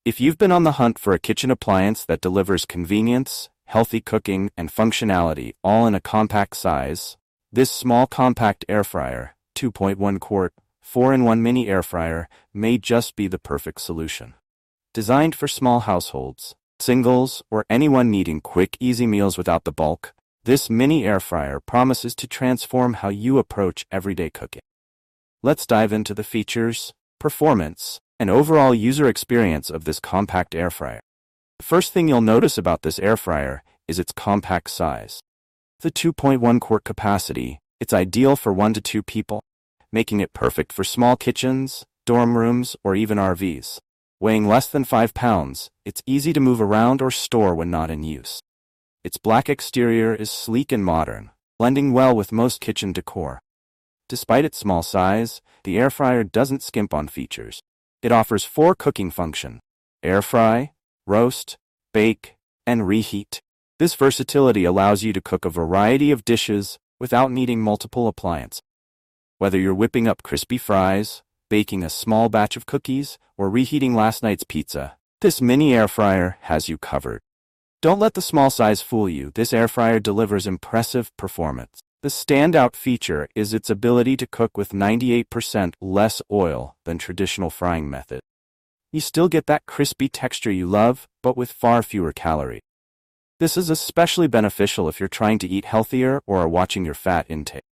If you've been on the hunt for a kitchen appliance that delivers convenience, healthy cooking, and functionality all in a compact size, this small compact air fryer, 2.1 quart, 4-in-1 mini air fryer, may just be the perfect solution. Designed for small households, singles, or anyone needing quick, easy meals without the bulk, this mini air fryer promises to transform how you approach everyday cooking. Let's dive into the features, performance, and overall user experience of this compact air fryer. The first thing you'll notice about this air fryer is its compact size. The 2.1 quart capacity, it's ideal for 1 to 2 people, making it perfect for small kitchens, dorm rooms, or even RVs. Weighing less than 5 pounds, it's easy to move around or store when not in use. Its black exterior is sleek and modern, blending well with most kitchen decor. Despite its small size, the air fryer doesn't skimp on features. It offers 4 cooking functions: air fry, roast, bake, and reheat. This versatility allows you to cook a variety of dishes without needing multiple appliances. Whether you're whipping up crispy fries, baking a small batch of cookies, or reheating last night's pizza, this mini air fryer has you covered. Don't let the small size fool you. This air fryer delivers impressive performance. The standout feature is its ability to cook with 98% less oil than traditional frying method. You still get that crispy texture you love, but with far fewer calories. This is especially beneficial if you're trying to eat healthier or are watching your fat intake.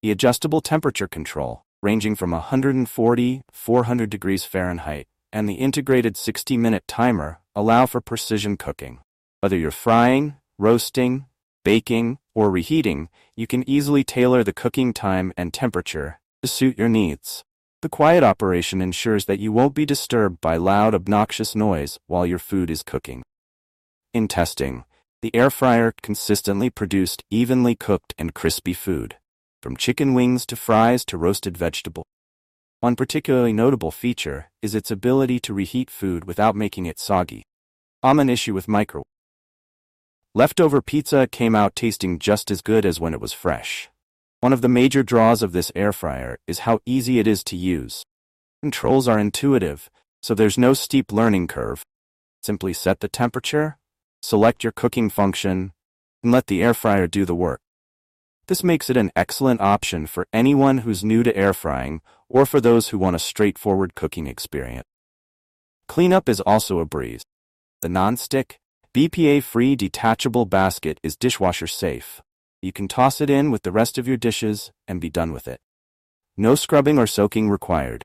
The adjustable temperature control, ranging from 140–400 degrees Fahrenheit, and the integrated 60-minute timer allow for precision cooking. Whether you're frying, roasting, baking, or reheating, you can easily tailor the cooking time and temperature to suit your needs. The quiet operation ensures that you won't be disturbed by loud, obnoxious noise while your food is cooking. In testing, the air fryer consistently produced evenly cooked and crispy food, from chicken wings to fries to roasted vegetables. One particularly notable feature is its ability to reheat food without making it soggy. Common issue with microwave. Leftover pizza came out tasting just as good as when it was fresh. One of the major draws of this air fryer is how easy it is to use. Controls are intuitive, so there's no steep learning curve. Simply set the temperature, select your cooking function, and let the air fryer do the work. This makes it an excellent option for anyone who's new to air frying or for those who want a straightforward cooking experience. Cleanup is also a breeze. The nonstick, BPA-free detachable basket is dishwasher safe. You can toss it in with the rest of your dishes and be done with it. No scrubbing or soaking required.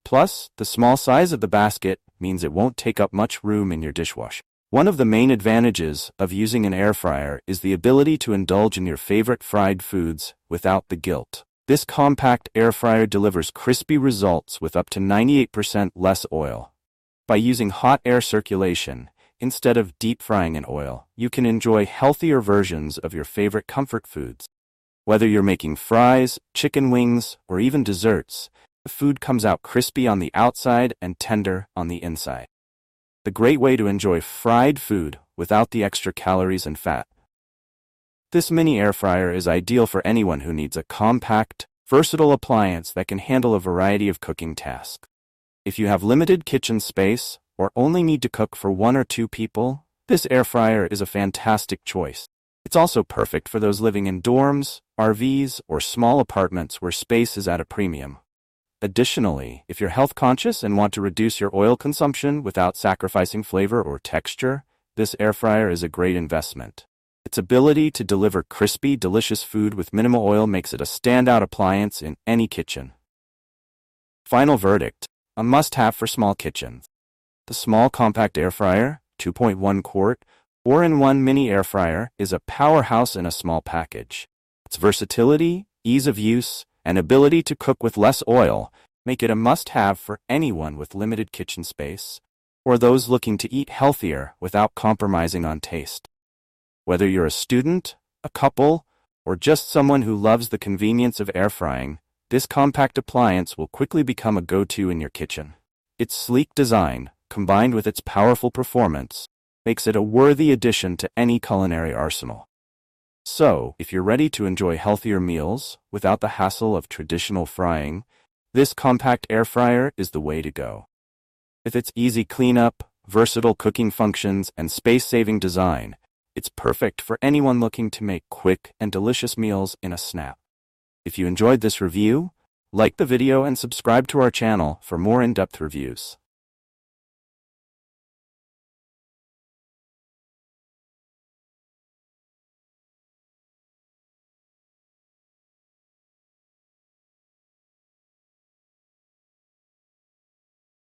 Plus, the small size of the basket means it won't take up much room in your dishwasher. One of the main advantages of using an air fryer is the ability to indulge in your favorite fried foods without the guilt. This compact air fryer delivers crispy results with up to 98% less oil. By using hot air circulation, instead of deep frying in oil, you can enjoy healthier versions of your favorite comfort foods. Whether you're making fries, chicken wings, or even desserts, the food comes out crispy on the outside and tender on the inside. The great way to enjoy fried food without the extra calories and fat. This mini air fryer is ideal for anyone who needs a compact, versatile appliance that can handle a variety of cooking tasks. If you have limited kitchen space or only need to cook for 1 or 2 people, this air fryer is a fantastic choice. It's also perfect for those living in dorms, RVs, or small apartments where space is at a premium. Additionally, if you're health conscious and want to reduce your oil consumption without sacrificing flavor or texture, this air fryer is a great investment. Its ability to deliver crispy, delicious food with minimal oil makes it a standout appliance in any kitchen. Final verdict: a must-have for small kitchens. The small compact air fryer, 2.1 quart, 4-in-1 mini air fryer, is a powerhouse in a small package. Its versatility, ease of use, and ability to cook with less oil make it a must-have for anyone with limited kitchen space or those looking to eat healthier without compromising on taste. Whether you're a student, a couple, or just someone who loves the convenience of air frying, this compact appliance will quickly become a go-to in your kitchen. Its sleek design, combined with its powerful performance, makes it a worthy addition to any culinary arsenal. So, if you're ready to enjoy healthier meals without the hassle of traditional frying, this compact air fryer is the way to go. With its easy cleanup, versatile cooking functions, and space-saving design, it's perfect for anyone looking to make quick and delicious meals in a snap. If you enjoyed this review, like the video and subscribe to our channel for more in-depth reviews.